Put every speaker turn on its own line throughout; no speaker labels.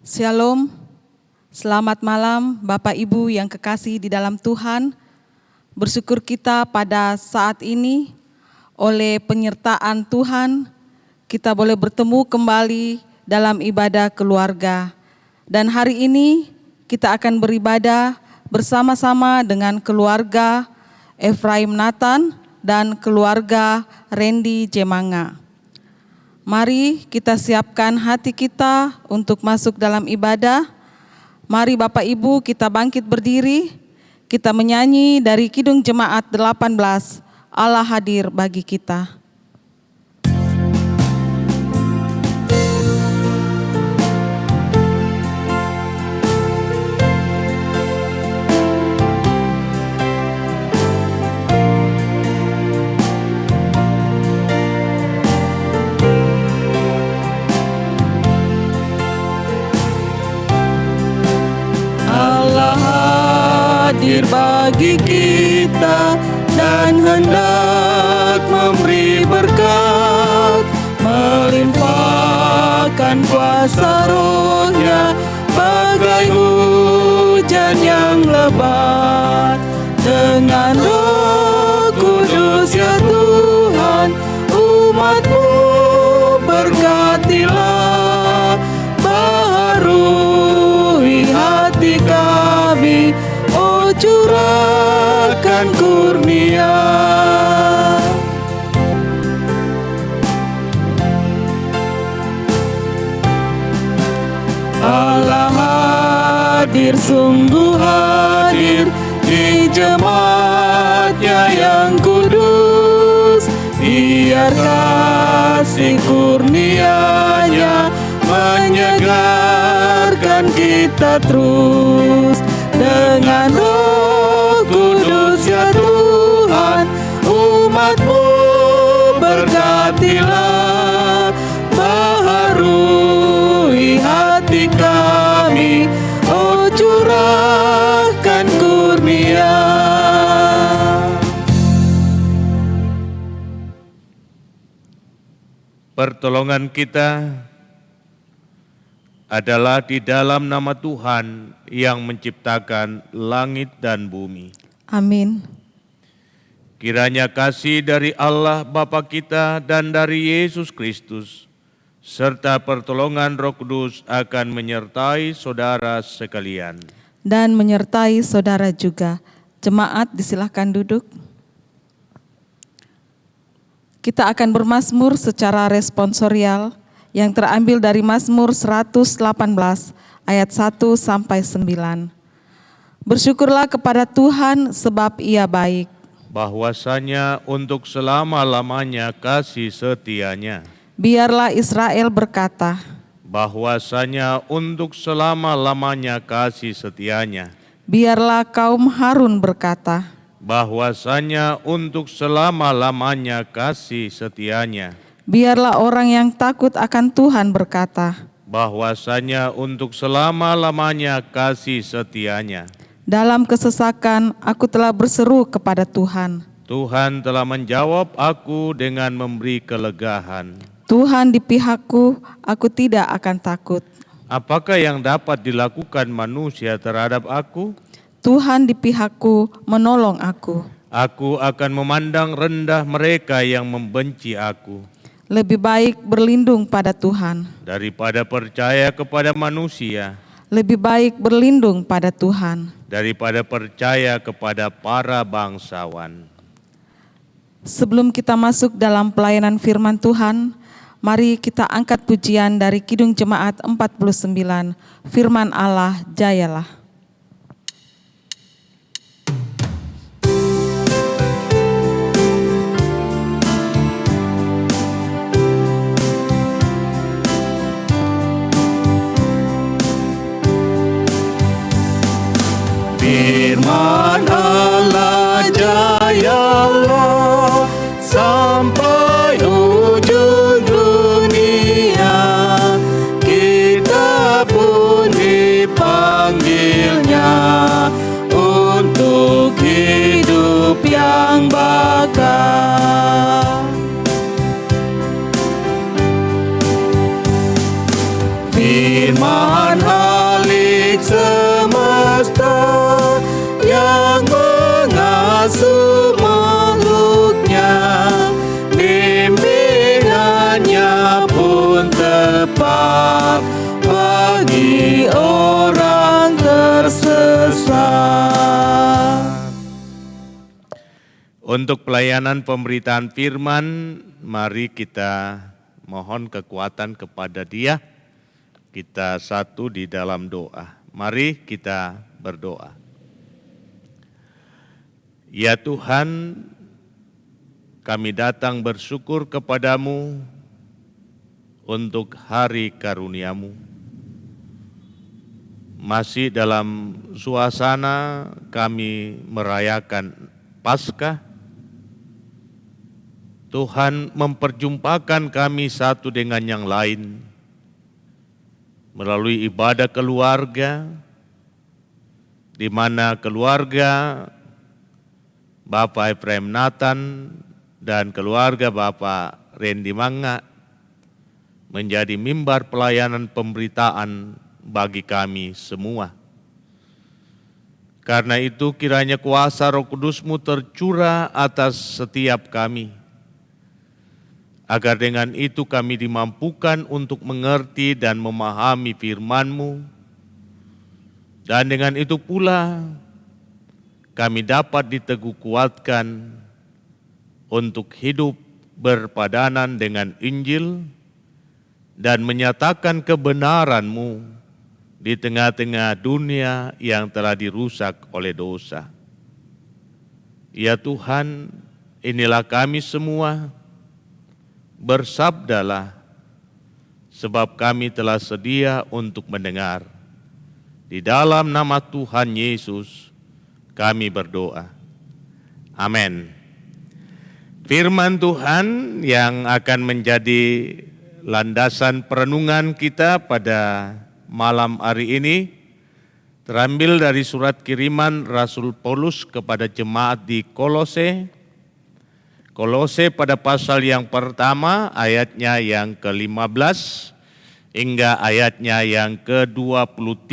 Shalom, selamat malam Bapak Ibu yang kekasih di dalam Tuhan. Bersyukur kita pada saat ini oleh penyertaan Tuhan, kita boleh bertemu kembali dalam ibadah keluarga. Dan hari ini kita akan beribadah bersama-sama dengan keluarga Efraim Nathan dan keluarga Randy Jemanga. Mari kita siapkan hati kita untuk masuk dalam ibadah. Mari Bapak Ibu kita bangkit berdiri, kita menyanyi dari Kidung Jemaat 18, Allah hadir bagi kita. Hadir bagi kita dan hendak memberi berkat, melimpahkan kuasa Roh-Nya bagai hujan yang lebat. Dengan Roh Kudus ya Tuhan, umat-Mu berkatilah, baharui hati kami, curahkan kurnia. Allah hadir, sungguh hadir di jemaat-Nya yang kudus. Biar kasih kurnia-Nya menyegarkan kita terus. Dengan Roh Kudus ya Tuhan, umat-Mu berkatilah, baharui hati kami, oh curahkan kurnia.
Pertolongan kita adalah di dalam nama Tuhan yang menciptakan langit dan bumi.
Amin.
Kiranya kasih dari Allah Bapa kita dan dari Yesus Kristus, serta pertolongan Roh Kudus akan menyertai saudara sekalian.
Dan menyertai saudara juga. Jemaat disilahkan duduk. Kita akan bermazmur secara responsorial yang terambil dari Mazmur 118 ayat 1 sampai 9. Bersyukurlah kepada Tuhan sebab Ia baik.
Bahwasanya untuk selama-lamanya kasih setia-Nya.
Biarlah Israel berkata.
Bahwasanya untuk selama-lamanya kasih setia-Nya.
Biarlah kaum Harun berkata.
Bahwasanya untuk selama-lamanya kasih setia-Nya.
Biarlah orang yang takut akan Tuhan berkata.
Bahwasanya untuk selama-lamanya kasih setia-Nya.
Dalam kesesakan aku telah berseru kepada Tuhan.
Tuhan telah menjawab aku dengan memberi kelegaan.
Tuhan di pihakku, aku tidak akan takut.
Apakah yang dapat dilakukan manusia terhadap aku?
Tuhan di pihakku, menolong aku.
Aku akan memandang rendah mereka yang membenci aku.
Lebih baik berlindung pada Tuhan
daripada percaya kepada manusia.
Lebih baik berlindung pada Tuhan
daripada percaya kepada para bangsawan.
Sebelum kita masuk dalam pelayanan firman Tuhan, mari kita angkat pujian dari Kidung Jemaat 49, Firman Allah Jayalah.
Firman Allah jayalah sampai ujung dunia. Kita pun dipanggil semakhluknya, bimbingannya pun tepat bagi orang tersesat. Untuk pelayanan pemberitaan firman, mari kita mohon kekuatan kepada Dia. Kita satu di dalam doa. Mari kita berdoa. Ya Tuhan, kami datang bersyukur kepadamu untuk hari karunia-Mu. Masih dalam suasana kami merayakan Paskah, Tuhan memperjumpakan kami satu dengan yang lain melalui ibadah keluarga, di mana keluarga Bapak Efraim Nathan dan keluarga Bapak Randy Mangga menjadi mimbar pelayanan pemberitaan bagi kami semua. Karena itu kiranya kuasa Roh Kudus-Mu tercurah atas setiap kami, agar dengan itu kami dimampukan untuk mengerti dan memahami firman-Mu, dan dengan itu pula kami dapat diteguh kuatkan untuk hidup berpadanan dengan Injil dan menyatakan kebenaran-Mu di tengah-tengah dunia yang telah dirusak oleh dosa. Ya Tuhan, inilah kami semua, bersabdalah, sebab kami telah sedia untuk mendengar. Di dalam nama Tuhan Yesus kami berdoa. Amin. Firman Tuhan yang akan menjadi landasan perenungan kita pada malam hari ini terambil dari surat kiriman Rasul Paulus kepada jemaat di Kolose. Kolose pada pasal yang pertama ayatnya yang ke-15 hingga ayatnya yang ke-23.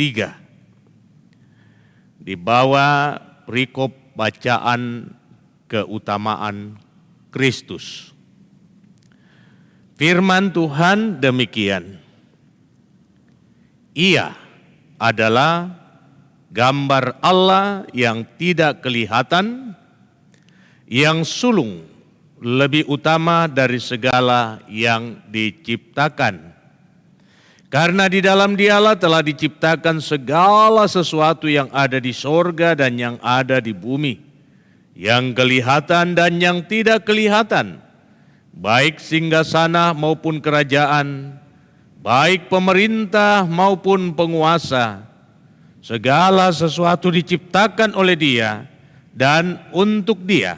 Di bawah perikop bacaan keutamaan Kristus. Firman Tuhan demikian. Ia adalah gambar Allah yang tidak kelihatan, yang sulung, lebih utama dari segala yang diciptakan. Karena di dalam Dialah telah diciptakan segala sesuatu yang ada di sorga dan yang ada di bumi, yang kelihatan dan yang tidak kelihatan, baik singgasana maupun kerajaan, baik pemerintah maupun penguasa. Segala sesuatu diciptakan oleh Dia dan untuk Dia.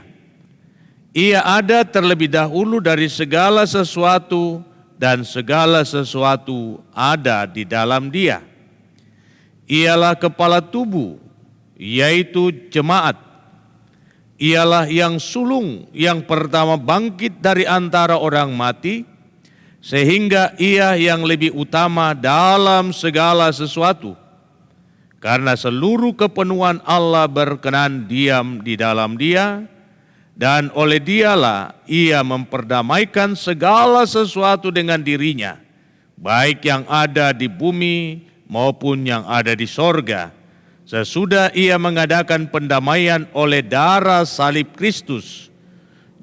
Ia ada terlebih dahulu dari segala sesuatu, dan segala sesuatu ada di dalam Dia. Ialah kepala tubuh, yaitu jemaat. Ialah yang sulung yang pertama bangkit dari antara orang mati, sehingga Ia yang lebih utama dalam segala sesuatu. Karena seluruh kepenuhan Allah berkenan diam di dalam Dia, dan oleh Dialah Ia memperdamaikan segala sesuatu dengan dirinya, baik yang ada di bumi maupun yang ada di sorga, sesudah Ia mengadakan pendamaian oleh darah salib Kristus.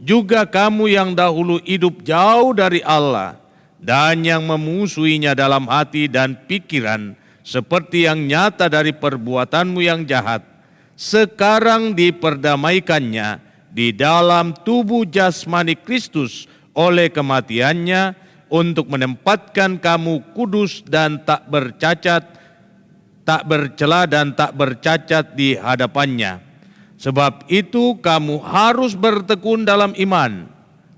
Juga kamu yang dahulu hidup jauh dari Allah dan yang memusuhinya dalam hati dan pikiran, seperti yang nyata dari perbuatanmu yang jahat, sekarang diperdamaikannya di dalam tubuh jasmani Kristus oleh kematiannya, untuk menempatkan kamu kudus dan tak bercacat, tak bercela dan tak bercacat di hadapannya. Sebab itu kamu harus bertekun dalam iman,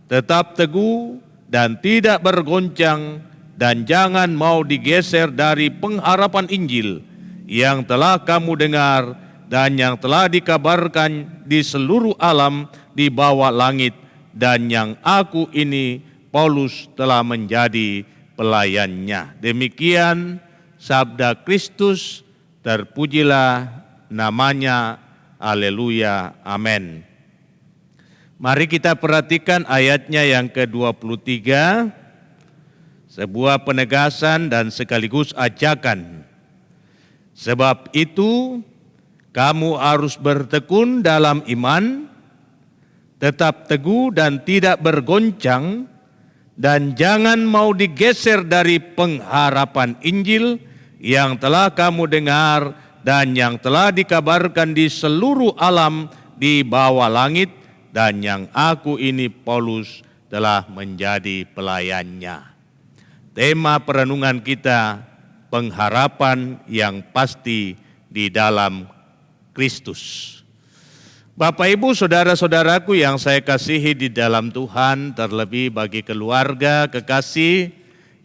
tetap teguh dan tidak bergoncang, dan jangan mau digeser dari pengharapan Injil yang telah kamu dengar dan yang telah dikabarkan di seluruh alam di bawah langit, dan yang aku ini, Paulus, telah menjadi pelayannya. Demikian sabda Kristus, terpujilah namanya, haleluya, amin. Mari kita perhatikan ayatnya yang ke-23, sebuah penegasan dan sekaligus ajakan. Sebab itu, kamu harus bertekun dalam iman, tetap teguh dan tidak bergoncang, dan jangan mau digeser dari pengharapan Injil yang telah kamu dengar dan yang telah dikabarkan di seluruh alam di bawah langit, dan yang aku ini Paulus telah menjadi pelayannya. Tema perenungan kita, pengharapan yang pasti di dalam Kristus. Bapak, Ibu, saudara-saudaraku yang saya kasihi di dalam Tuhan, terlebih bagi keluarga kekasih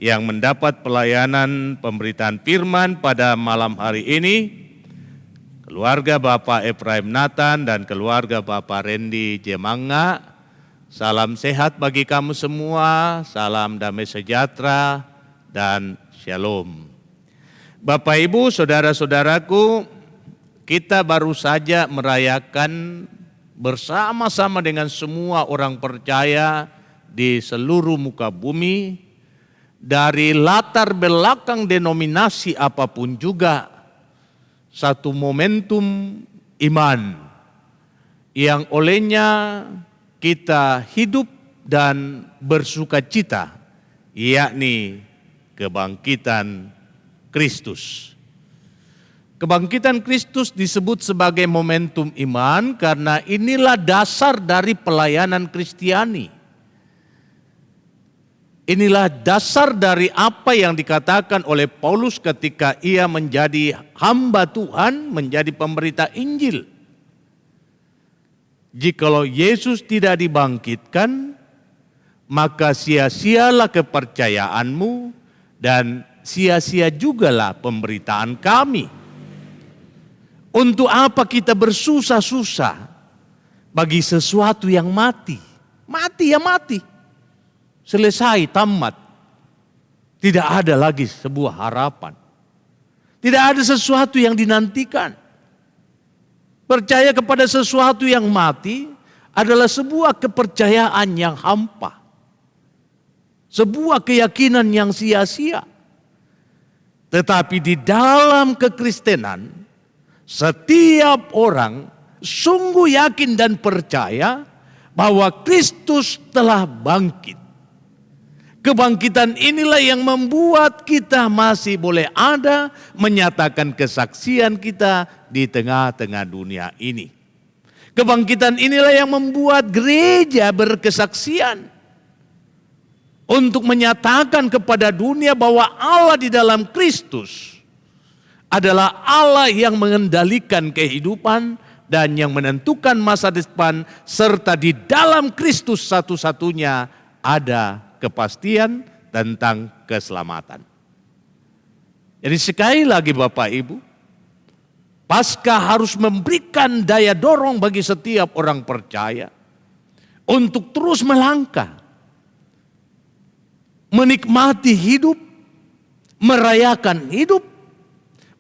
yang mendapat pelayanan pemberitaan firman pada malam hari ini, keluarga Bapak Ephraim Nathan dan keluarga Bapak Randy Jemanga, salam sehat bagi kamu semua, salam damai sejahtera dan shalom. Bapak, Ibu, saudara-saudaraku, kita baru saja merayakan bersama-sama dengan semua orang percaya di seluruh muka bumi, dari latar belakang denominasi apapun juga, satu momentum iman yang olehnya kita hidup dan bersukacita, yakni kebangkitan Kristus. Kebangkitan Kristus disebut sebagai momentum iman karena inilah dasar dari pelayanan Kristiani. Inilah dasar dari apa yang dikatakan oleh Paulus ketika ia menjadi hamba Tuhan, menjadi pemberita Injil. Jikalau Yesus tidak dibangkitkan, maka sia-sialah kepercayaanmu dan sia-sia jugalah pemberitaan kami. Untuk apa kita bersusah-susah bagi sesuatu yang mati? Mati ya mati. Selesai, tamat. Tidak ada lagi sebuah harapan. Tidak ada sesuatu yang dinantikan. Percaya kepada sesuatu yang mati adalah sebuah kepercayaan yang hampa. Sebuah keyakinan yang sia-sia. Tetapi di dalam kekristenan, setiap orang sungguh yakin dan percaya bahwa Kristus telah bangkit. Kebangkitan inilah yang membuat kita masih boleh ada, menyatakan kesaksian kita di tengah-tengah dunia ini. Kebangkitan inilah yang membuat gereja berkesaksian untuk menyatakan kepada dunia bahwa Allah di dalam Kristus adalah Allah yang mengendalikan kehidupan dan yang menentukan masa depan, serta di dalam Kristus satu-satunya ada kepastian tentang keselamatan. Jadi sekali lagi Bapak Ibu, Paskah harus memberikan daya dorong bagi setiap orang percaya untuk terus melangkah, menikmati hidup, merayakan hidup,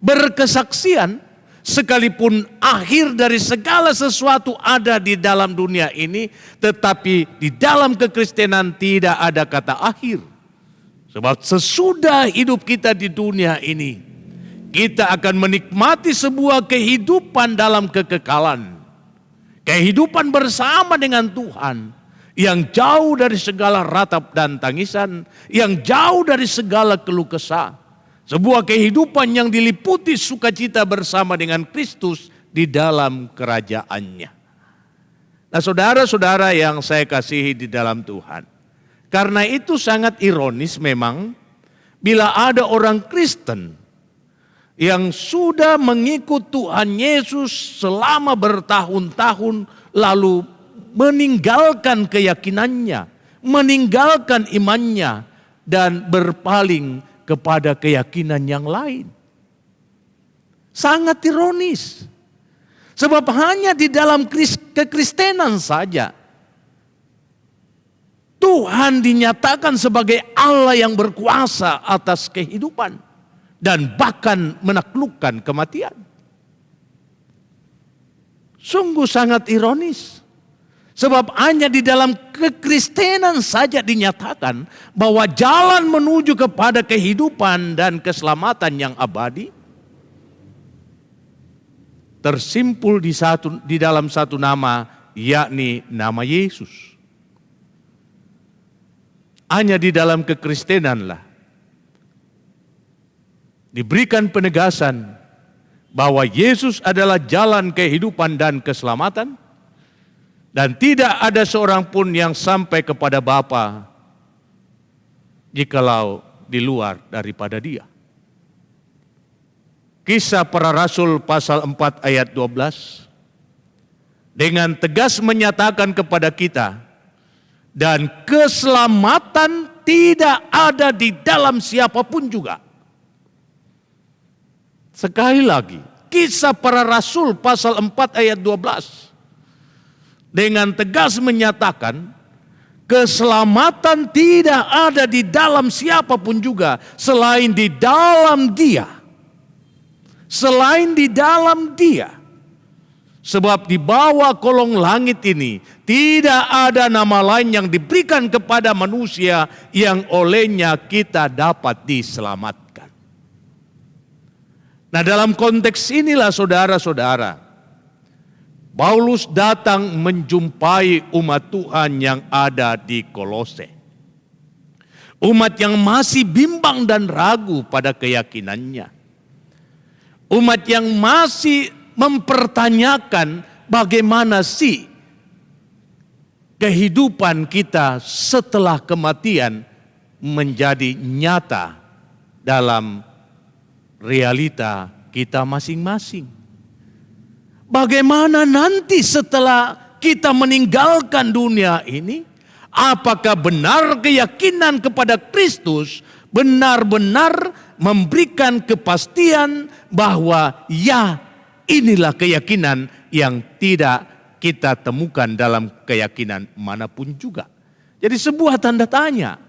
berkesaksian, sekalipun akhir dari segala sesuatu ada di dalam dunia ini, tetapi di dalam kekristenan tidak ada kata akhir. Sebab sesudah hidup kita di dunia ini, kita akan menikmati sebuah kehidupan dalam kekekalan. Kehidupan bersama dengan Tuhan yang jauh dari segala ratap dan tangisan, yang jauh dari segala keluh kesah. Sebuah kehidupan yang diliputi sukacita bersama dengan Kristus di dalam kerajaannya. Nah, saudara-saudara yang saya kasihi di dalam Tuhan, karena itu sangat ironis memang bila ada orang Kristen yang sudah mengikut Tuhan Yesus selama bertahun-tahun lalu meninggalkan keyakinannya, meninggalkan imannya dan berpaling kepada keyakinan yang lain. Sangat ironis. Sebab hanya di dalam kekristenan saja Tuhan dinyatakan sebagai Allah yang berkuasa atas kehidupan dan bahkan menaklukkan kematian. Sungguh sangat ironis.
Sebab hanya di dalam kekristenan saja dinyatakan bahwa jalan menuju kepada kehidupan dan keselamatan yang abadi tersimpul di dalam satu nama, yakni nama Yesus. Hanya di dalam kekristenanlah diberikan penegasan bahwa Yesus adalah jalan kehidupan dan keselamatan, dan tidak ada seorang pun yang sampai kepada Bapa jikalau di luar daripada Dia. Kisah Para Rasul pasal 4 ayat 12 dengan tegas menyatakan kepada kita, dan keselamatan tidak ada di dalam siapapun juga. Sekali lagi, Kisah Para Rasul pasal 4 ayat 12 dengan tegas menyatakan keselamatan tidak ada di dalam siapapun juga selain di dalam Dia. Selain di dalam Dia. Sebab di bawah kolong langit ini tidak ada nama lain yang diberikan kepada manusia yang olehnya kita dapat diselamatkan. Nah, dalam konteks inilah saudara-saudara, Paulus datang menjumpai umat Tuhan yang ada di Kolose. Umat yang masih bimbang dan ragu pada keyakinannya. Umat yang masih mempertanyakan bagaimana sih kehidupan kita setelah kematian menjadi nyata dalam realita kita masing-masing. Bagaimana nanti setelah kita meninggalkan dunia ini? Apakah benar keyakinan kepada Kristus benar-benar memberikan kepastian bahwa ya, inilah keyakinan yang tidak kita temukan dalam keyakinan manapun juga. Jadi sebuah tanda tanya,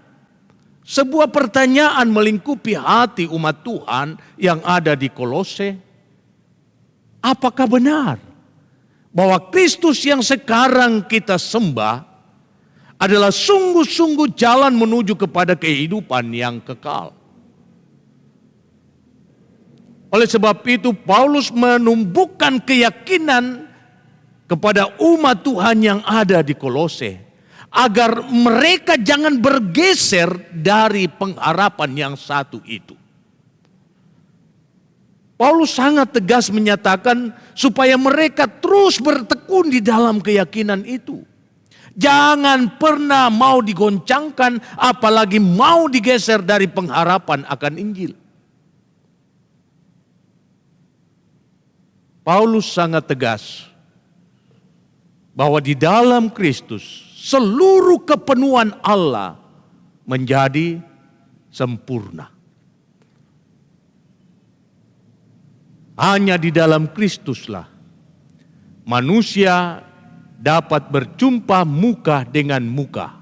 sebuah pertanyaan melingkupi hati umat Tuhan yang ada di Kolose. Apakah benar bahwa Kristus yang sekarang kita sembah adalah sungguh-sungguh jalan menuju kepada kehidupan yang kekal? Oleh sebab itu Paulus menumbuhkan keyakinan kepada umat Tuhan yang ada di Kolose agar mereka jangan bergeser dari pengharapan yang satu itu. Paulus sangat tegas menyatakan supaya mereka terus bertekun di dalam keyakinan itu. Jangan pernah mau digoncangkan, apalagi mau digeser dari pengharapan akan Injil. Paulus sangat tegas bahwa di dalam Kristus seluruh kepenuhan Allah menjadi sempurna. Hanya di dalam Kristuslah manusia dapat berjumpa muka dengan muka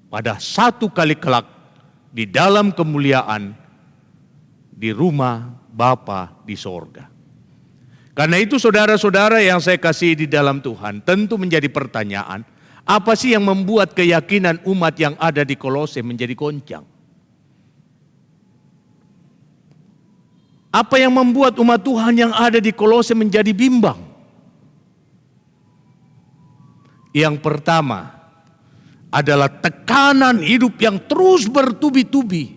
pada satu kali kelak di dalam kemuliaan di rumah Bapa di sorga. Karena itu saudara-saudara yang saya kasih di dalam Tuhan, tentu menjadi pertanyaan, apa sih yang membuat keyakinan umat yang ada di Kolose menjadi goncang? Apa yang membuat umat Tuhan yang ada di Kolose menjadi bimbang? Yang pertama adalah tekanan hidup yang terus bertubi-tubi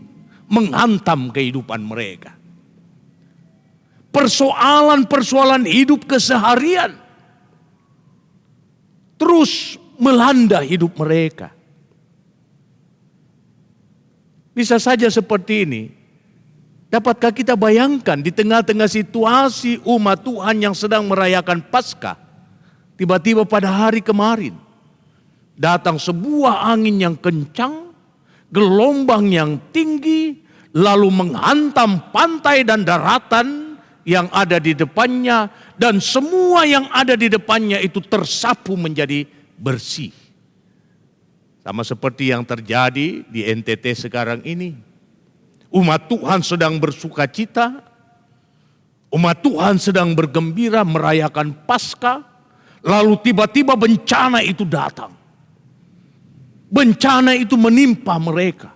menghantam kehidupan mereka. Persoalan-persoalan hidup keseharian terus melanda hidup mereka. Bisa saja seperti ini. Dapatkah kita bayangkan di tengah-tengah situasi umat Tuhan yang sedang merayakan Paskah, tiba-tiba pada hari kemarin datang sebuah angin yang kencang, gelombang yang tinggi, lalu menghantam pantai dan daratan yang ada di depannya, dan semua yang ada di depannya itu tersapu menjadi bersih. Sama seperti yang terjadi di NTT sekarang ini. Umat Tuhan sedang bersuka cita, umat Tuhan sedang bergembira merayakan Paskah, Lalu tiba-tiba bencana itu datang. Bencana itu menimpa mereka.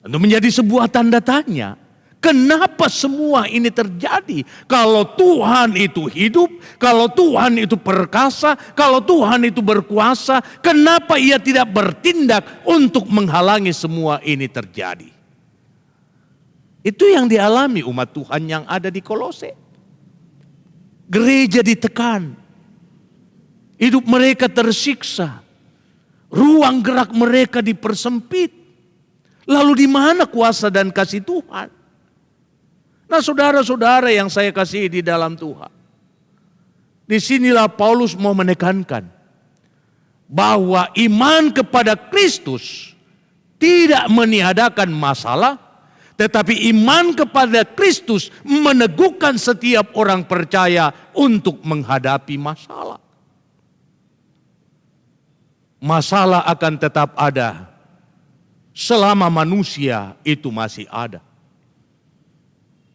Itu menjadi sebuah tanda tanya. Kenapa semua ini terjadi? Kalau Tuhan itu hidup, kalau Tuhan itu perkasa, kalau Tuhan itu berkuasa, kenapa Ia tidak bertindak untuk menghalangi semua ini terjadi? Itu yang dialami umat Tuhan yang ada di Kolose. Gereja ditekan, hidup mereka tersiksa, ruang gerak mereka dipersempit. Lalu di mana kuasa dan kasih Tuhan? Nah, saudara-saudara yang saya kasihi di dalam Tuhan, disinilah Paulus mau menekankan bahwa iman kepada Kristus tidak meniadakan masalah, tetapi iman kepada Kristus meneguhkan setiap orang percaya untuk menghadapi masalah. Masalah akan tetap ada selama manusia itu masih ada.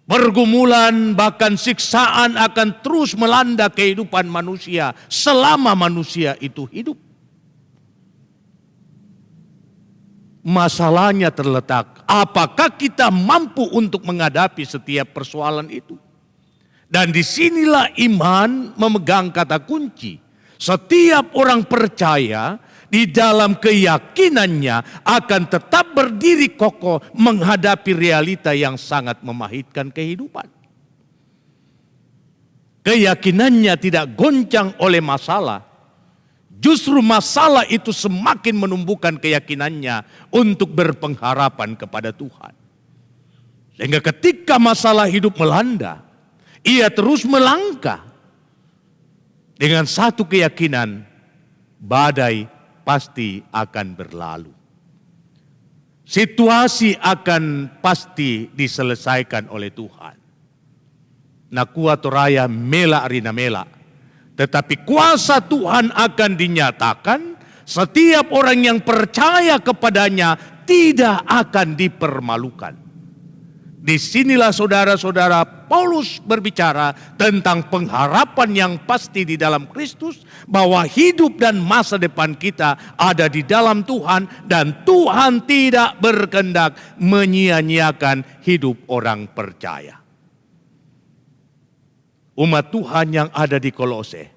Pergumulan bahkan siksaan akan terus melanda kehidupan manusia selama manusia itu hidup. Masalahnya terletak, apakah kita mampu untuk menghadapi setiap persoalan itu? Dan disinilah iman memegang kata kunci. Setiap orang percaya di dalam keyakinannya akan tetap berdiri kokoh menghadapi realita yang sangat memahitkan kehidupan. Keyakinannya tidak goncang oleh masalah. Justru masalah itu semakin menumbuhkan keyakinannya untuk berpengharapan kepada Tuhan. Sehingga ketika masalah hidup melanda, ia terus melangkah dengan satu keyakinan, badai pasti akan berlalu. Situasi akan pasti diselesaikan oleh Tuhan. Nakua toraya mela arina mela. Tetapi kuasa Tuhan akan dinyatakan, setiap orang yang percaya kepadanya tidak akan dipermalukan. Disinilah saudara-saudara Paulus berbicara tentang pengharapan yang pasti di dalam Kristus, bahwa hidup dan masa depan kita ada di dalam Tuhan, dan Tuhan tidak berkehendak menyia-nyiakan hidup orang percaya. Umat Tuhan yang ada di Kolose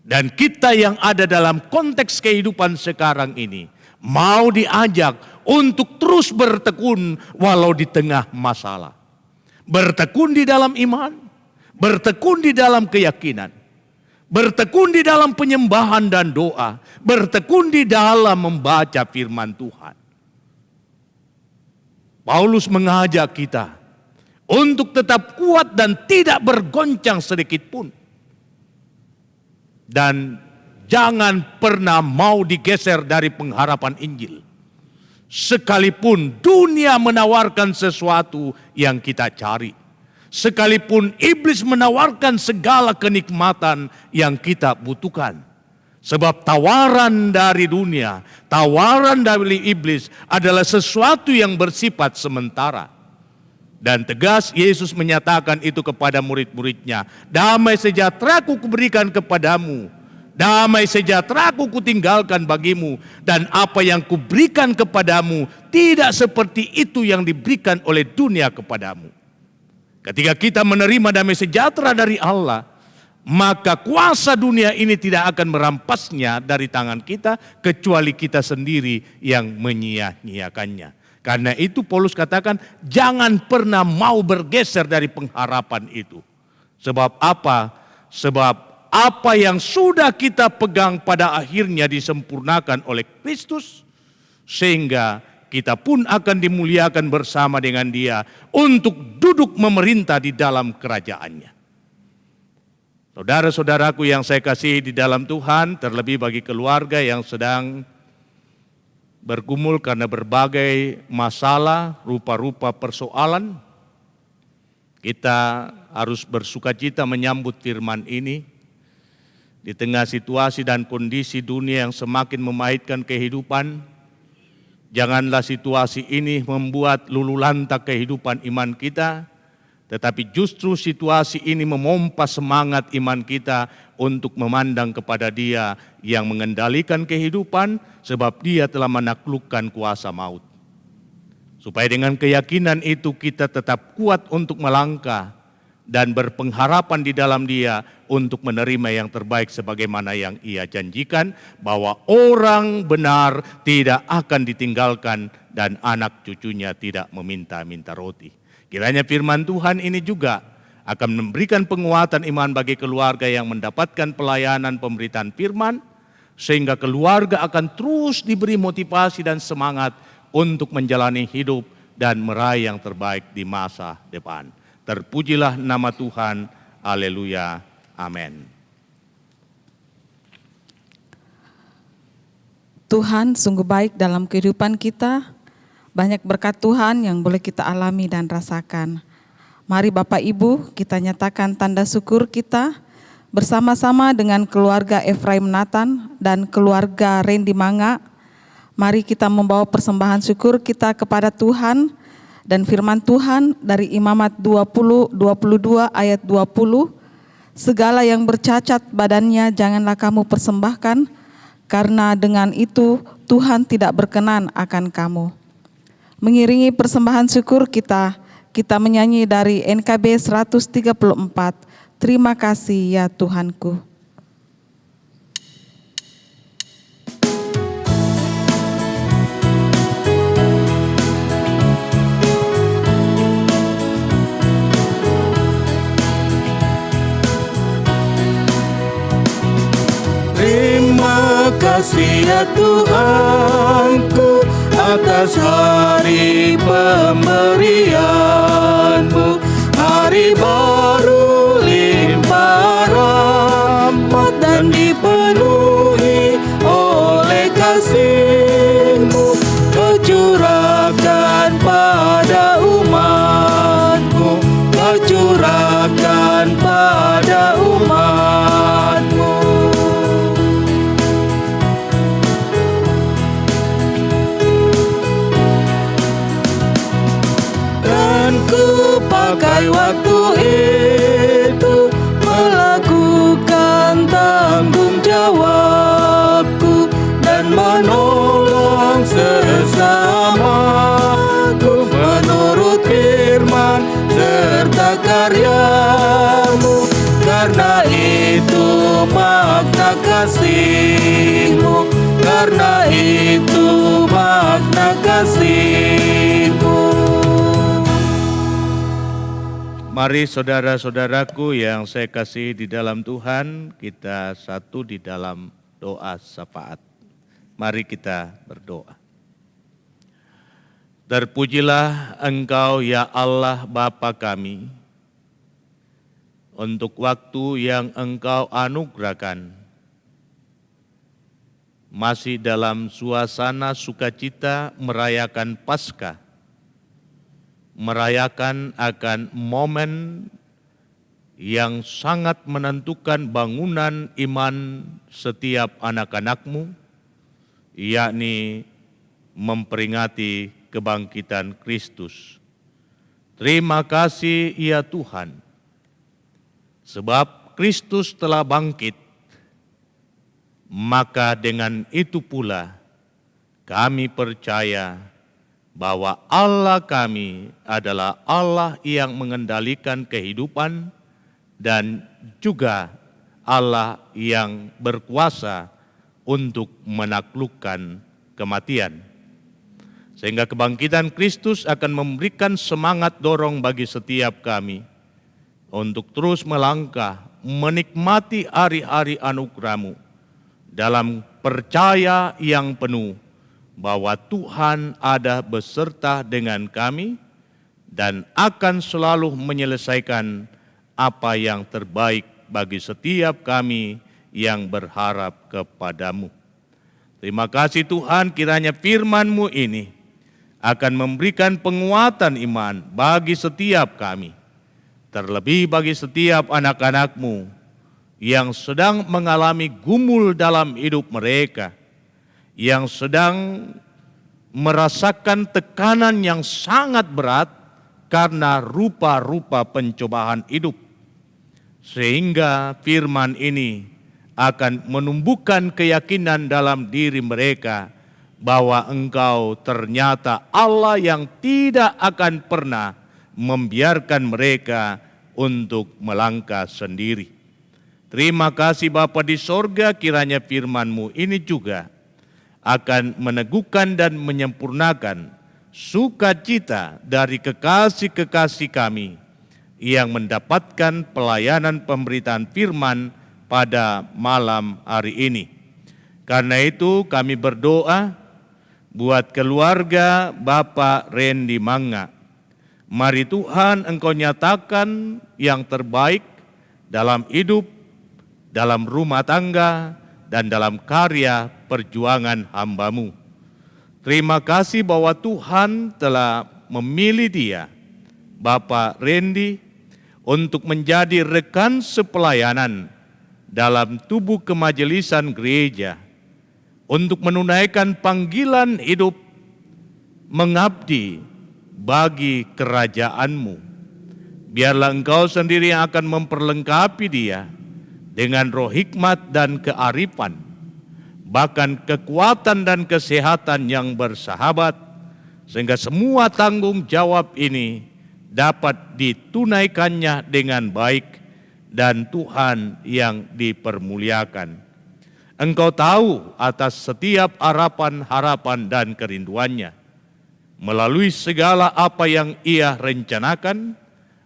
dan kita yang ada dalam konteks kehidupan sekarang ini mau diajak untuk terus bertekun walau di tengah masalah. Bertekun di dalam iman, bertekun di dalam keyakinan, bertekun di dalam penyembahan dan doa, bertekun di dalam membaca firman Tuhan. Paulus mengajak kita untuk tetap kuat dan tidak bergoncang sedikit pun. Dan jangan pernah mau digeser dari pengharapan Injil. Sekalipun dunia menawarkan sesuatu yang kita cari. Sekalipun iblis menawarkan segala kenikmatan yang kita butuhkan. Sebab tawaran dari dunia, tawaran dari iblis adalah sesuatu yang bersifat sementara. Dan tegas Yesus menyatakan itu kepada murid-muridnya. Damai sejahtera ku kuberikan kepadamu. Damai sejahtera ku kutinggalkan bagimu. Dan apa yang kuberikan kepadamu tidak seperti itu yang diberikan oleh dunia kepadamu. Ketika kita menerima damai sejahtera dari Allah, maka kuasa dunia ini tidak akan merampasnya dari tangan kita, kecuali kita sendiri yang menyia-nyiakannya. Karena itu Paulus katakan, jangan pernah mau bergeser dari pengharapan itu. Sebab apa? Sebab apa yang sudah kita pegang pada akhirnya disempurnakan oleh Kristus, sehingga kita pun akan dimuliakan bersama dengan Dia untuk duduk memerintah di dalam kerajaannya. Saudara-saudaraku yang saya kasihi di dalam Tuhan, terlebih bagi keluarga yang sedang bergumul karena berbagai masalah, rupa-rupa persoalan, kita harus bersukacita menyambut firman ini. Di tengah situasi dan kondisi dunia yang semakin memahitkan kehidupan, janganlah situasi ini membuat lulu lantak kehidupan iman kita, Tetapi justru situasi ini memompa semangat iman kita untuk memandang kepada Dia yang mengendalikan kehidupan, sebab Dia telah menaklukkan kuasa maut. Supaya dengan keyakinan itu kita tetap kuat untuk melangkah dan berpengharapan di dalam Dia untuk menerima yang terbaik sebagaimana yang Ia janjikan, bahwa orang benar tidak akan ditinggalkan dan anak cucunya tidak meminta-minta roti. Kiranya firman Tuhan ini juga akan memberikan penguatan iman bagi keluarga yang mendapatkan pelayanan pemberitaan firman, sehingga keluarga akan terus diberi motivasi dan semangat untuk menjalani hidup dan meraih yang terbaik di masa depan. Terpujilah nama Tuhan, haleluya, amin.
Tuhan sungguh baik dalam kehidupan kita. Banyak berkat Tuhan yang boleh kita alami dan rasakan. Mari Bapak Ibu kita nyatakan tanda syukur kita bersama-sama dengan keluarga Efraim Nathan dan keluarga Randy Manga. Mari kita membawa persembahan syukur kita kepada Tuhan dan firman Tuhan dari Imamat 20:22 ayat 20. Segala yang bercacat badannya janganlah kamu persembahkan, karena dengan itu Tuhan tidak berkenan akan kamu. Mengiringi persembahan syukur kita menyanyi dari NKB 134, Terima kasih ya Tuhanku.
Terima kasih ya Tuhanku atas hari pemberian-Mu, hari baru limpah rahmat dan dipenuhi oleh kasih-Mu. Kau curahkan pada umat-Mu, Kau curahkan pada umat-Mu. Pakai waktu itu melakukan tanggung jawabku dan menolong sesamaku menurut firman serta karya-Mu. Karena itu makna kasih-Mu, karena itu makna kasih-Mu. Mari saudara-saudaraku yang saya kasih di dalam Tuhan, kita satu di dalam doa syafaat. Mari kita berdoa. Terpujilah Engkau ya Allah Bapa kami, untuk waktu yang Engkau anugerahkan. Masih dalam suasana sukacita merayakan Paskah, merayakan akan momen yang sangat menentukan bangunan iman setiap anak-anak-Mu, yakni memperingati kebangkitan Kristus. Terima kasih ya Tuhan, sebab Kristus telah bangkit, maka dengan itu pula kami percaya bahwa Allah kami adalah Allah yang mengendalikan kehidupan dan juga Allah yang berkuasa untuk menaklukkan kematian. Sehingga kebangkitan Kristus akan memberikan semangat dorong bagi setiap kami untuk terus melangkah menikmati hari-hari anugerah-Mu dalam percaya yang penuh bahwa Tuhan ada beserta dengan kami dan akan selalu menyelesaikan apa yang terbaik bagi setiap kami yang berharap kepada-Mu. Terima kasih Tuhan, kiranya firman-Mu ini akan memberikan penguatan iman bagi setiap kami, terlebih bagi setiap anak-anak-Mu yang sedang mengalami gumul dalam hidup mereka, yang sedang merasakan tekanan yang sangat berat
karena rupa-rupa pencobaan hidup. Sehingga firman ini akan menumbuhkan keyakinan dalam diri mereka bahwa Engkau ternyata Allah yang tidak akan pernah membiarkan mereka untuk melangkah sendiri. Terima kasih Bapa di sorga, kiranya firman-Mu ini juga akan meneguhkan dan menyempurnakan sukacita dari kekasih-kekasih kami yang mendapatkan pelayanan pemberitaan firman pada malam hari ini. Karena itu kami berdoa buat keluarga Bapak Randy Manga. Mari Tuhan Engkau nyatakan yang terbaik dalam hidup, dalam rumah tangga, dan dalam karya perjuangan hamba-Mu. Terima kasih bahwa Tuhan telah memilih dia, Bapak Randy, untuk menjadi rekan sepelayanan dalam tubuh kemajelisan gereja, untuk menunaikan panggilan hidup mengabdi bagi kerajaan-Mu. Biarlah Engkau sendiri yang akan memperlengkapi dia dengan roh hikmat dan kearifan, bahkan kekuatan dan kesehatan yang bersahabat, sehingga semua tanggung jawab ini dapat ditunaikannya dengan baik dan Tuhan yang dipermuliakan. Engkau tahu atas setiap harapan-harapan dan kerinduannya. Melalui segala apa yang ia rencanakan,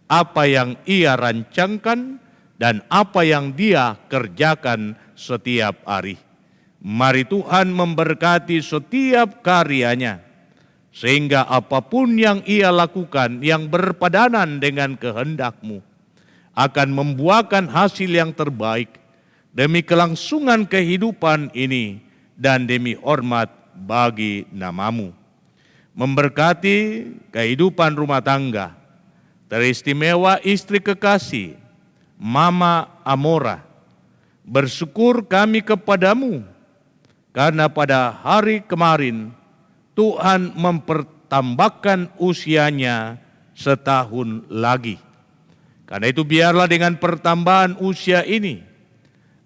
apa yang ia rancangkan, dan apa yang dia kerjakan setiap hari. Mari Tuhan memberkati setiap karyanya, sehingga apapun yang ia lakukan yang berpadanan dengan kehendak-Mu akan membuahkan hasil yang terbaik demi kelangsungan kehidupan ini dan demi hormat bagi nama-Mu. Memberkati kehidupan rumah tangga, teristimewa istri kekasih, Mama Amora. Bersyukur kami kepadamu karena pada hari kemarin Tuhan mempertambahkan usianya setahun lagi. Karena itu biarlah dengan pertambahan usia ini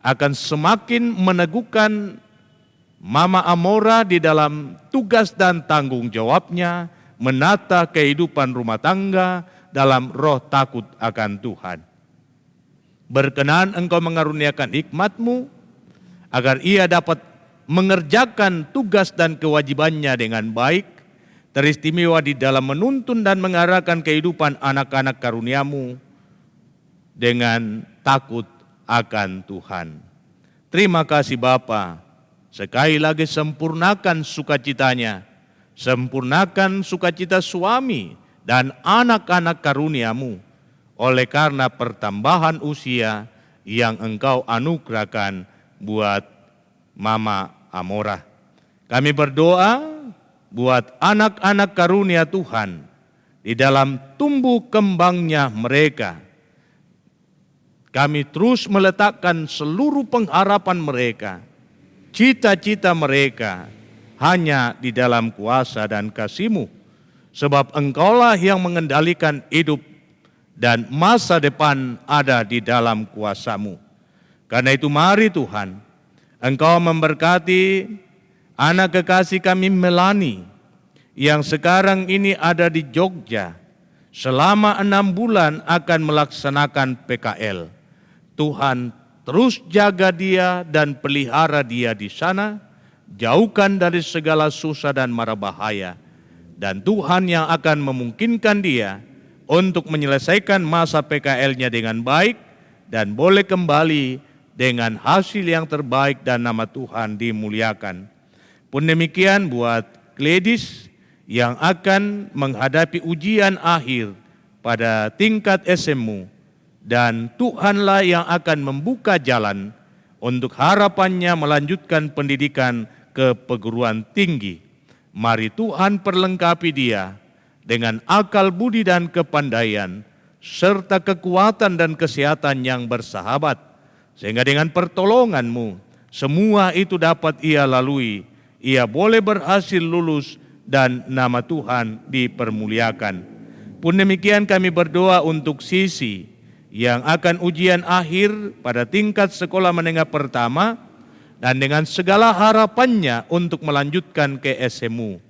akan semakin meneguhkan Mama Amora di dalam tugas dan tanggung jawabnya menata kehidupan rumah tangga dalam roh takut akan Tuhan. Berkenan Engkau mengaruniakan hikmat-Mu agar ia dapat mengerjakan tugas dan kewajibannya dengan baik, teristimewa di dalam menuntun dan mengarahkan kehidupan anak-anak karunia-Mu dengan takut akan Tuhan. Terima kasih Bapa. Sekali lagi sempurnakan sukacitanya, sempurnakan sukacita suami dan anak-anak karunia-Mu oleh karena pertambahan usia yang Engkau anugerahkan buat Mama Amora. Kami berdoa buat anak-anak karunia Tuhan di dalam tumbuh kembangnya mereka. Kami terus meletakkan seluruh pengharapan mereka, cita-cita mereka hanya di dalam kuasa dan kasih-Mu. Sebab Engkaulah yang mengendalikan hidup dan masa depan ada di dalam kuasa-Mu. Karena itu mari Tuhan, Engkau memberkati anak kekasih kami Melani yang sekarang ini ada di Jogja. Selama 6 bulan akan melaksanakan PKL. Tuhan terus jaga dia dan pelihara dia di sana, jauhkan dari segala susah dan mara bahaya. Dan Tuhan yang akan memungkinkan dia untuk menyelesaikan masa PKL-nya dengan baik dan boleh kembali dengan hasil yang terbaik dan nama Tuhan dimuliakan. Pun demikian buat Gladys yang akan menghadapi ujian akhir pada tingkat SMU, dan Tuhanlah yang akan membuka jalan untuk harapannya melanjutkan pendidikan ke perguruan tinggi. Mari Tuhan perlengkapi dia dengan akal budi dan kepandaian, serta kekuatan dan kesehatan yang bersahabat, sehingga dengan pertolongan-Mu, semua itu dapat ia lalui, ia boleh berhasil lulus dan nama Tuhan dipermuliakan.
Pun demikian kami berdoa untuk Sisi yang akan ujian akhir pada tingkat sekolah menengah pertama dan dengan segala harapannya untuk melanjutkan ke SMU.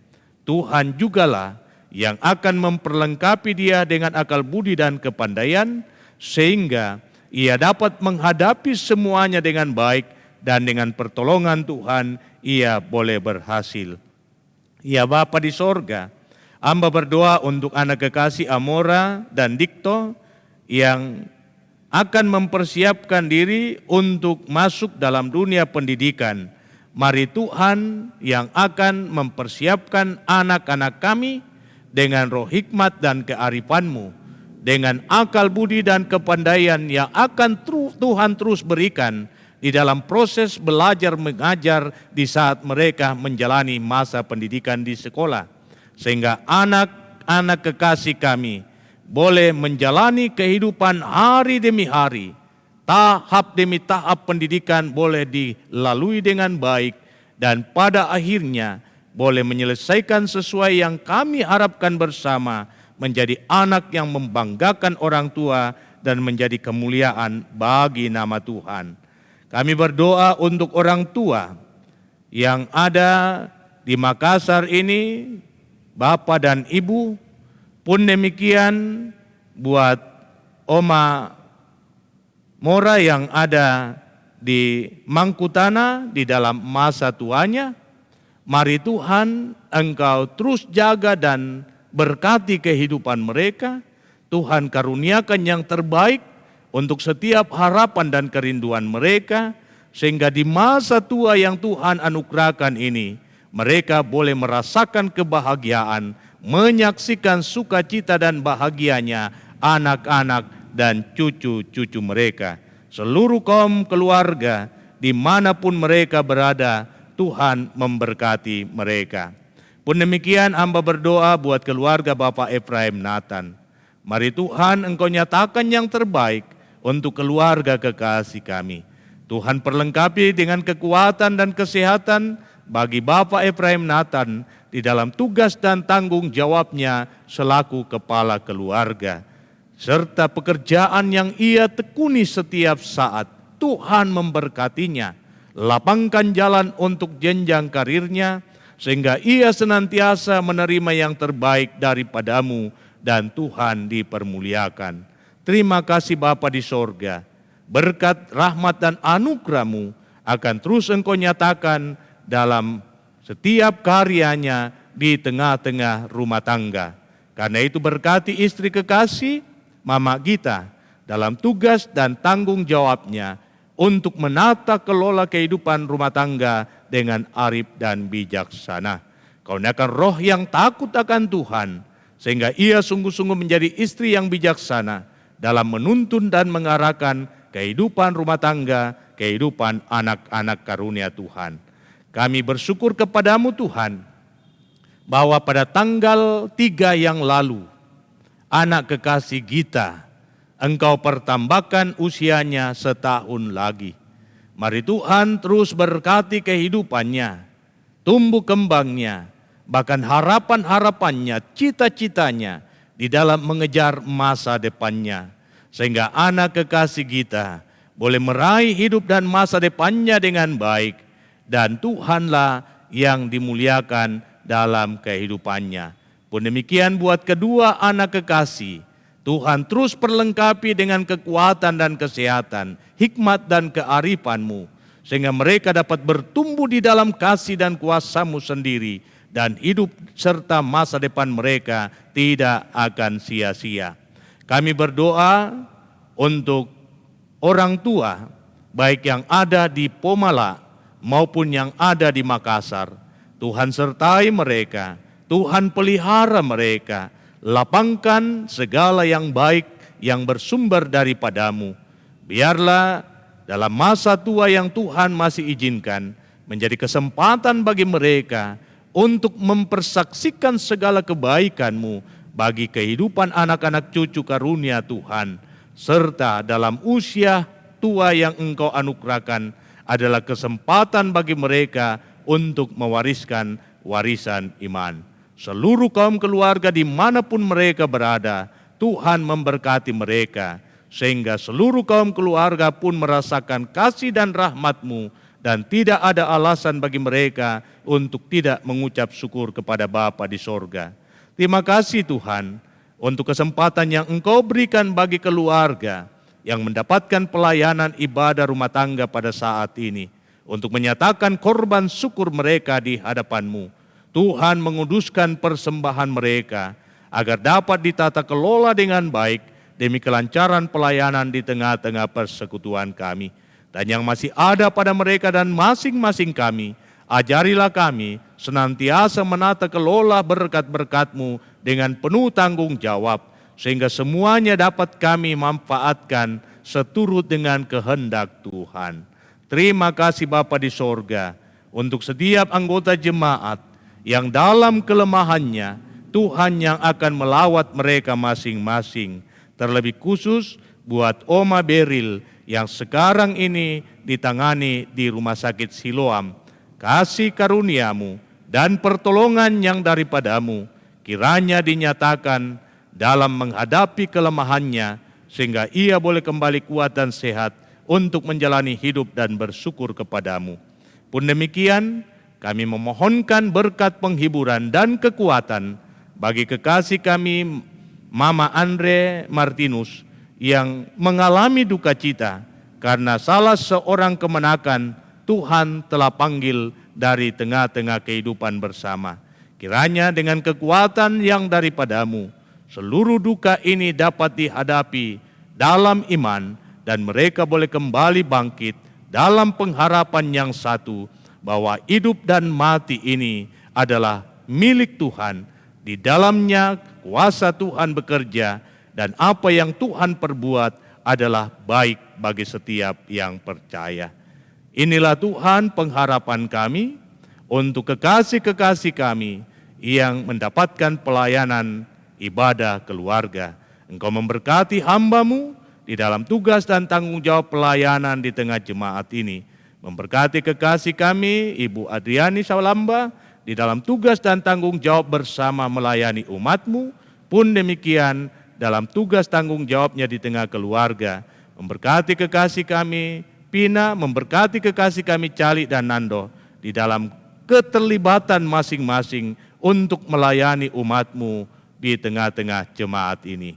Tuhan jugalah yang akan memperlengkapi dia dengan akal budi dan kepandaian sehingga ia dapat menghadapi semuanya dengan baik dan dengan pertolongan Tuhan ia boleh berhasil. Ya Bapa di sorga, hamba berdoa untuk anak kekasih Amora dan Dikto yang akan mempersiapkan diri untuk masuk dalam dunia pendidikan. Mari Tuhan yang akan mempersiapkan anak-anak kami dengan roh hikmat dan kearifan-Mu, dengan akal budi dan kepandaian yang akan Tuhan terus berikan di dalam proses belajar mengajar di saat mereka menjalani masa pendidikan di sekolah. Sehingga anak-anak kekasih kami boleh menjalani kehidupan hari demi hari, tahap demi tahap pendidikan boleh dilalui dengan baik, dan pada akhirnya boleh menyelesaikan sesuai yang kami harapkan bersama, menjadi anak yang membanggakan orang tua dan menjadi kemuliaan bagi nama Tuhan. Kami berdoa untuk orang tua yang ada di Makassar ini, Bapak dan Ibu, pun demikian buat Oma Mora yang ada di Mangkutana di dalam masa tuanya. Mari Tuhan Engkau terus jaga dan berkati kehidupan mereka. Tuhan karuniakan yang terbaik untuk setiap harapan dan kerinduan mereka, sehingga di masa tua yang Tuhan anugerahkan ini, mereka boleh merasakan kebahagiaan, menyaksikan sukacita dan bahagianya anak-anak dan cucu-cucu mereka. Seluruh kaum keluarga, dimanapun mereka berada, Tuhan memberkati mereka. Pun demikian hamba berdoa buat keluarga Bapak Efraim Nathan. Mari Tuhan Engkau nyatakan yang terbaik untuk keluarga kekasih kami. Tuhan perlengkapi dengan kekuatan dan kesehatan bagi Bapak Efraim Nathan di dalam tugas dan tanggung jawabnya selaku kepala keluarga. Serta pekerjaan yang ia tekuni setiap saat, Tuhan memberkatinya. Lapangkan jalan untuk jenjang karirnya, sehingga ia senantiasa menerima yang terbaik daripadamu dan Tuhan dipermuliakan. Terima kasih Bapa di sorga, berkat rahmat dan anugerah-Mu akan terus Engkau nyatakan dalam setiap karyanya di tengah-tengah rumah tangga. Karena itu berkati istri kekasih, Mama Gita, dalam tugas dan tanggung jawabnya untuk menata kelola kehidupan rumah tangga dengan arif dan bijaksana. Karuniakan roh yang takut akan Tuhan, sehingga ia sungguh-sungguh menjadi istri yang bijaksana dalam menuntun dan mengarahkan kehidupan rumah tangga, kehidupan anak-anak karunia Tuhan. Kami bersyukur kepadamu Tuhan, bahwa pada tanggal 3 yang lalu, anak kekasih Gita, Engkau pertambahkan usianya setahun lagi. Mari Tuhan terus berkati kehidupannya, tumbuh kembangnya, bahkan harapan-harapannya, cita-citanya di dalam mengejar masa depannya. Sehingga anak kekasih kita boleh meraih hidup dan masa depannya dengan baik. Dan Tuhanlah yang dimuliakan dalam kehidupannya. Pun demikian buat kedua anak kekasih, Tuhan terus perlengkapi dengan kekuatan dan kesehatan, hikmat dan kearifan-Mu, sehingga mereka dapat bertumbuh di dalam kasih dan kuasa-Mu sendiri, dan hidup serta masa depan mereka tidak akan sia-sia. Kami berdoa untuk orang tua, baik yang ada di Pomala maupun yang ada di Makassar. Tuhan sertai mereka, Tuhan pelihara mereka, lapangkan segala yang baik yang bersumber daripada-Mu. Biarlah dalam masa tua yang Tuhan masih izinkan, menjadi kesempatan bagi mereka untuk mempersaksikan segala kebaikan-Mu bagi kehidupan anak-anak cucu karunia Tuhan, serta dalam usia tua yang Engkau anugerahkan adalah kesempatan bagi mereka untuk mewariskan warisan iman.
seluruh kaum keluarga dimanapun mereka berada, Tuhan memberkati mereka, sehingga seluruh kaum keluarga pun merasakan kasih dan rahmat-Mu, dan tidak ada alasan bagi mereka untuk tidak mengucap syukur kepada Bapa di sorga. Terima kasih Tuhan untuk kesempatan yang Engkau berikan bagi keluarga yang mendapatkan pelayanan ibadah rumah tangga pada saat ini, untuk menyatakan korban syukur mereka di hadapan-Mu. Tuhan menguduskan persembahan mereka, agar dapat ditata kelola dengan baik demi kelancaran pelayanan di tengah-tengah persekutuan kami. Dan yang masih ada pada mereka dan masing-masing kami, ajarilah kami senantiasa menata kelola berkat-berkat-Mu dengan penuh tanggung jawab, sehingga semuanya dapat kami manfaatkan seturut dengan kehendak Tuhan. Terima kasih Bapa di sorga untuk setiap anggota jemaat yang dalam kelemahannya Tuhan yang akan melawat mereka masing-masing. Terlebih khusus buat Oma Beril yang sekarang ini ditangani di Rumah Sakit Siloam. Kasih karunia-Mu dan pertolongan yang daripada-Mu kiranya dinyatakan dalam menghadapi kelemahannya, sehingga ia boleh kembali kuat dan sehat untuk menjalani hidup dan bersyukur kepada-Mu. Pun demikian, kami memohonkan berkat penghiburan dan kekuatan bagi kekasih kami Mama Andre Martinus yang mengalami duka cita karena salah seorang kemenakan Tuhan telah panggil dari tengah-tengah kehidupan bersama. Kiranya dengan kekuatan yang daripada-Mu, seluruh duka ini dapat dihadapi dalam iman dan mereka boleh kembali bangkit dalam pengharapan yang satu, bahwa hidup dan mati ini adalah milik Tuhan. Di dalamnya kuasa Tuhan bekerja, dan apa yang Tuhan perbuat adalah baik bagi setiap yang percaya. Inilah Tuhan pengharapan kami untuk kekasih-kekasih kami yang mendapatkan pelayanan ibadah keluarga. Engkau memberkati hamba-Mu di dalam tugas dan tanggung jawab pelayanan di tengah jemaat ini. Memberkati kekasih kami Ibu Adriani Salamba di dalam tugas dan tanggung jawab bersama melayani umat-Mu, pun demikian dalam tugas tanggung jawabnya di tengah keluarga. Memberkati kekasih kami Pina, memberkati kekasih kami Cali dan Nando di dalam keterlibatan masing-masing untuk melayani umat-Mu di tengah-tengah jemaat ini.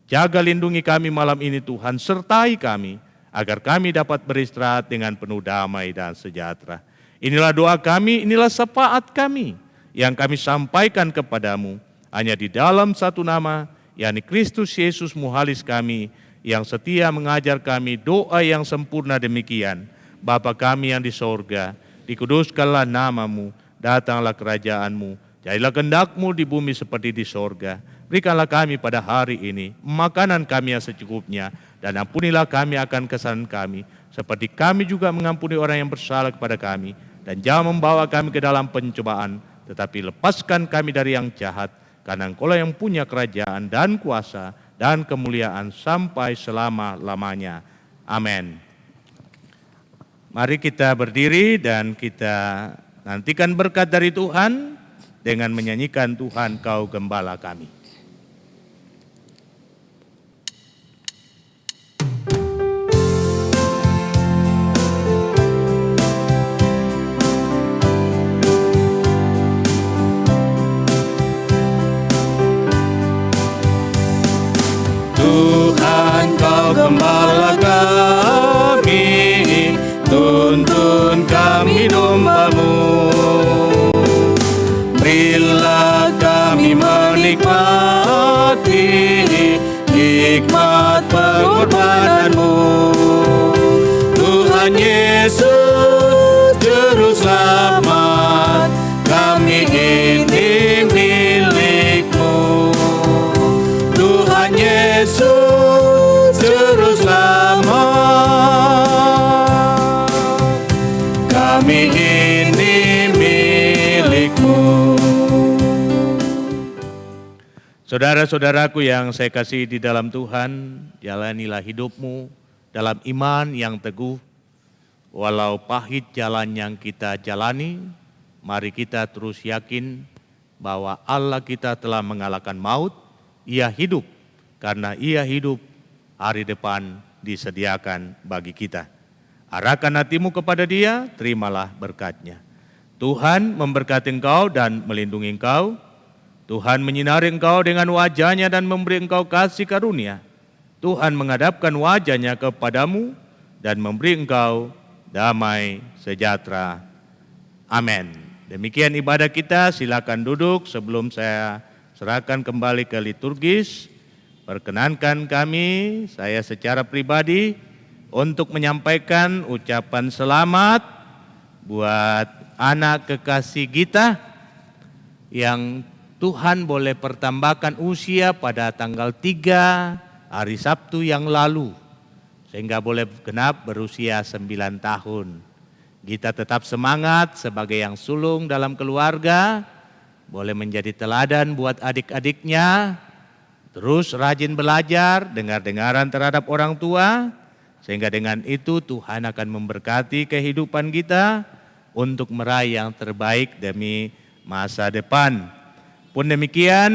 Jaga lindungi kami malam ini Tuhan, sertai kami agar kami dapat beristirahat dengan penuh damai dan sejahtera. Inilah doa kami, inilah syafaat kami yang kami sampaikan kepada-Mu hanya di dalam satu nama, yakni Kristus Yesus Muhalis kami, yang setia mengajar kami doa yang sempurna demikian. Bapa kami yang di sorga, dikuduskanlah nama-Mu, datanglah kerajaan-Mu, jadilah kehendak-Mu di bumi seperti di sorga. Berikanlah kami pada hari ini makanan kami yang secukupnya, dan ampunilah kami akan kesalahan kami, seperti kami juga mengampuni orang yang bersalah kepada kami. Dan jangan membawa kami ke dalam pencobaan, tetapi lepaskan kami dari yang jahat, karena Engkau yang punya kerajaan dan kuasa dan kemuliaan sampai selama-lamanya. Amin. Mari kita berdiri dan kita nantikan berkat dari Tuhan dengan menyanyikan Tuhan Kau Gembala Kami.
Tuhan Kau Gembala kami, tuntun kami domba-Mu. Berilah kami menikmati nikmat pengorbanan-Mu. Tuhan Yesus Juru Selamat, kami ini milik-Mu. Tuhan Yesus Juru Selamat, kami ini milik-Mu. Saudara-saudaraku yang saya kasih di dalam Tuhan, jalanilah hidupmu dalam iman yang teguh. Walau pahit jalan yang kita jalani, mari kita terus yakin
bahwa Allah kita telah mengalahkan maut, Ia hidup. Karena Ia hidup, hari depan disediakan bagi kita. Arahkan hatimu kepada Dia, terimalah berkat-Nya. Tuhan memberkati engkau dan melindungi engkau. Tuhan menyinari engkau dengan wajah-Nya dan memberi engkau kasih karunia. Tuhan menghadapkan wajah-Nya kepadamu dan memberi engkau damai sejahtera. Amin. Demikian ibadah kita, silakan duduk sebelum saya serahkan kembali ke liturgis. Perkenankan kami, saya secara pribadi, untuk menyampaikan ucapan selamat buat anak kekasih kita yang Tuhan boleh pertambahkan usia pada tanggal 3 hari Sabtu yang lalu, sehingga boleh genap berusia 9 tahun. Kita tetap semangat sebagai yang sulung dalam keluarga, boleh menjadi teladan buat adik-adiknya, terus rajin belajar, dengar-dengaran terhadap orang tua, sehingga dengan itu Tuhan akan memberkati kehidupan kita untuk meraih yang terbaik demi masa depan. Pun demikian,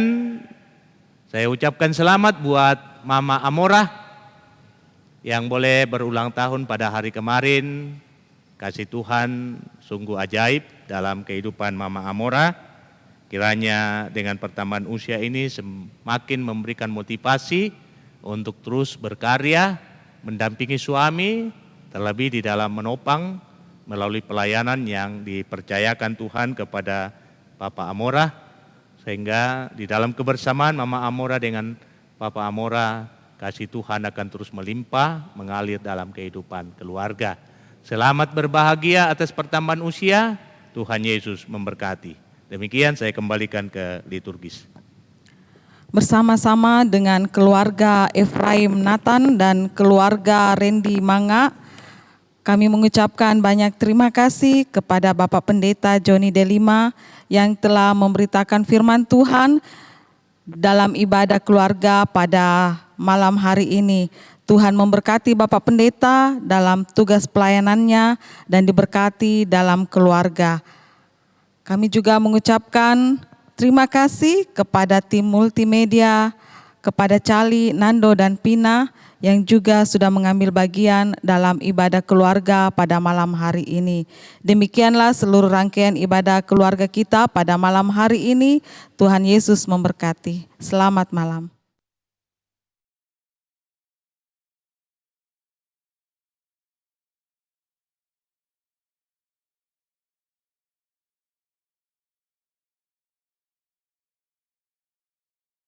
saya ucapkan selamat buat Mama Amora yang boleh berulang tahun pada hari kemarin. Kasih Tuhan sungguh ajaib dalam kehidupan Mama Amora. Kiranya dengan pertambahan usia ini semakin memberikan motivasi untuk terus berkarya, mendampingi suami, terlebih di dalam menopang melalui pelayanan yang dipercayakan Tuhan kepada Papa Amora, sehingga di dalam kebersamaan Mama Amora dengan Papa Amora, kasih Tuhan akan terus melimpah, mengalir dalam kehidupan keluarga. Selamat berbahagia atas pertambahan usia, Tuhan Yesus memberkati. Demikian saya kembalikan ke liturgis.
Bersama-sama dengan keluarga Efraim Nathan dan keluarga Randy Manga, kami mengucapkan banyak terima kasih kepada Bapak Pendeta Joni Delima yang telah memberitakan firman Tuhan dalam ibadah keluarga pada malam hari ini. Tuhan memberkati Bapak Pendeta dalam tugas pelayanannya dan diberkati dalam keluarga. Kami juga mengucapkan terima kasih kepada tim multimedia, kepada Cali, Nando, dan Pina yang juga sudah mengambil bagian dalam ibadah keluarga pada malam hari ini. Demikianlah seluruh rangkaian ibadah keluarga kita pada malam hari ini. Tuhan Yesus memberkati. Selamat malam.